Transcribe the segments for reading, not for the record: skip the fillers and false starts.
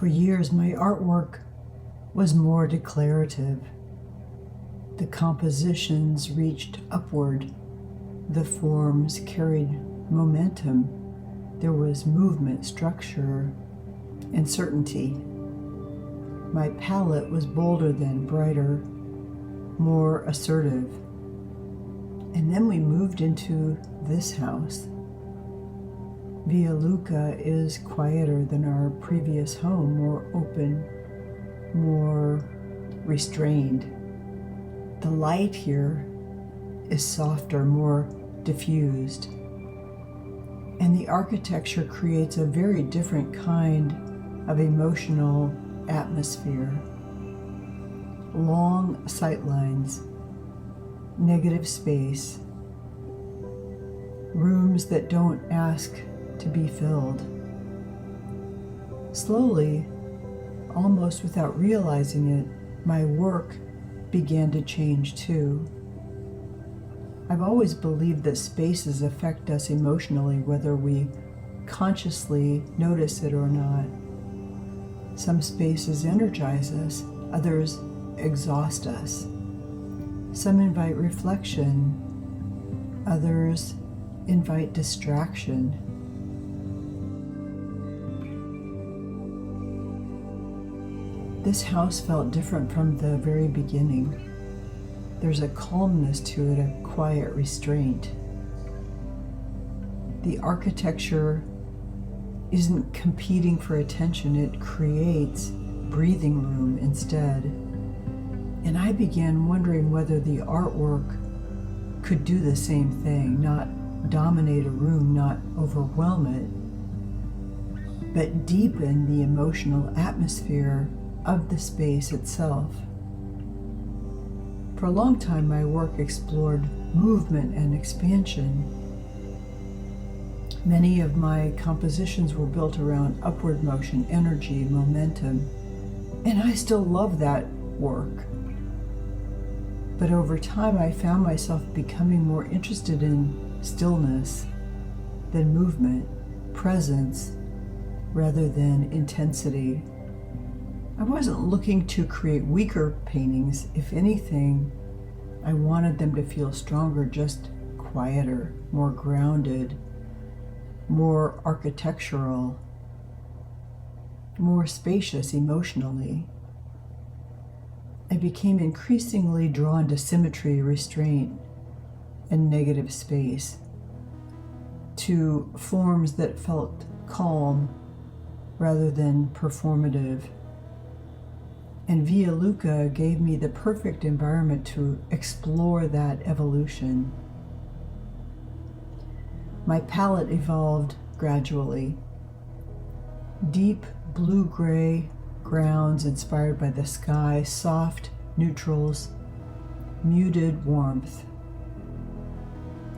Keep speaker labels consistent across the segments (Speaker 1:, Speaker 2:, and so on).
Speaker 1: For years, my artwork was more declarative. The compositions reached upward. The forms carried momentum. There was movement, structure, and certainty. My palette was bolder than brighter, more assertive. And then we moved into this house. Via Lucca is quieter than our previous home, more open, more restrained. The light here is softer, more diffused. And the architecture creates a very different kind of emotional atmosphere. Long sightlines, negative space, rooms that don't ask to be filled. Slowly, almost without realizing it, my work began to change too. I've always believed that spaces affect us emotionally, whether we consciously notice it or not. Some spaces energize us, others exhaust us. Some invite reflection, others invite distraction. This house felt different from the very beginning. There's a calmness to it, a quiet restraint. The architecture isn't competing for attention, it creates breathing room instead. And I began wondering whether the artwork could do the same thing, not dominate a room, not overwhelm it, but deepen the emotional atmosphere of the space itself. For a long time, my work explored movement and expansion. Many of my compositions were built around upward motion, energy, momentum, and I still love that work. But over time, I found myself becoming more interested in stillness than movement, presence rather than intensity. I wasn't looking to create weaker paintings. If anything, I wanted them to feel stronger, just quieter, more grounded, more architectural, more spacious emotionally. I became increasingly drawn to symmetry, restraint, and negative space, to forms that felt calm rather than performative. And Via Lucca gave me the perfect environment to explore that evolution. My palette evolved gradually. Deep blue-gray grounds inspired by the sky, soft neutrals, muted warmth,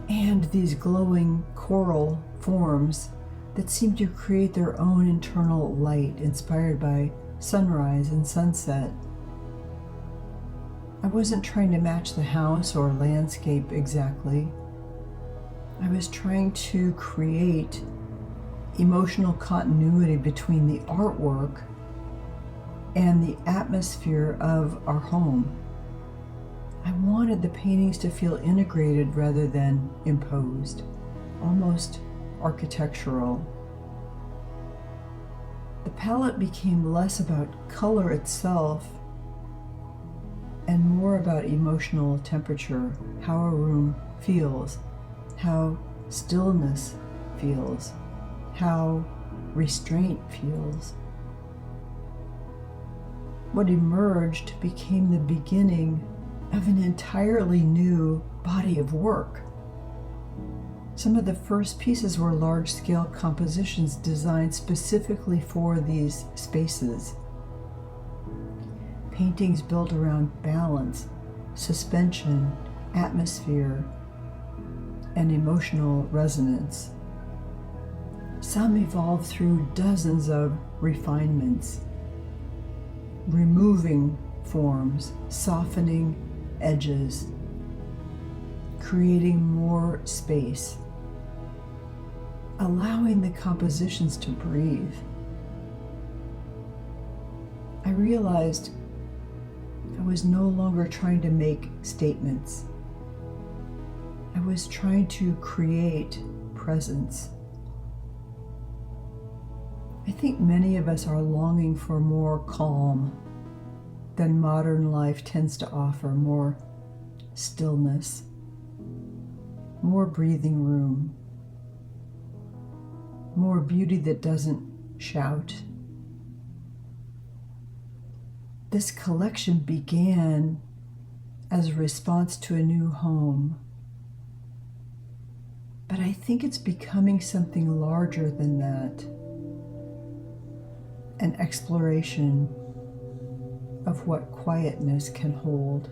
Speaker 1: and these glowing coral forms that seem to create their own internal light inspired by sunrise and sunset. I wasn't trying to match the house or landscape exactly. I was trying to create emotional continuity between the artwork and the atmosphere of our home. I wanted the paintings to feel integrated rather than imposed, almost architectural. The palette became less about color itself and more about emotional temperature, how a room feels, how stillness feels, how restraint feels. What emerged became the beginning of an entirely new body of work. Some of the first pieces were large-scale compositions designed specifically for these spaces. Paintings built around balance, suspension, atmosphere, and emotional resonance. Some evolved through dozens of refinements, removing forms, softening edges, creating more space, allowing the compositions to breathe. I realized I was no longer trying to make statements. I was trying to create presence. I think many of us are longing for more calm than modern life tends to offer, more stillness, more breathing room, more beauty that doesn't shout. This collection began as a response to a new home, but I think it's becoming something larger than that, an exploration of what quietness can hold.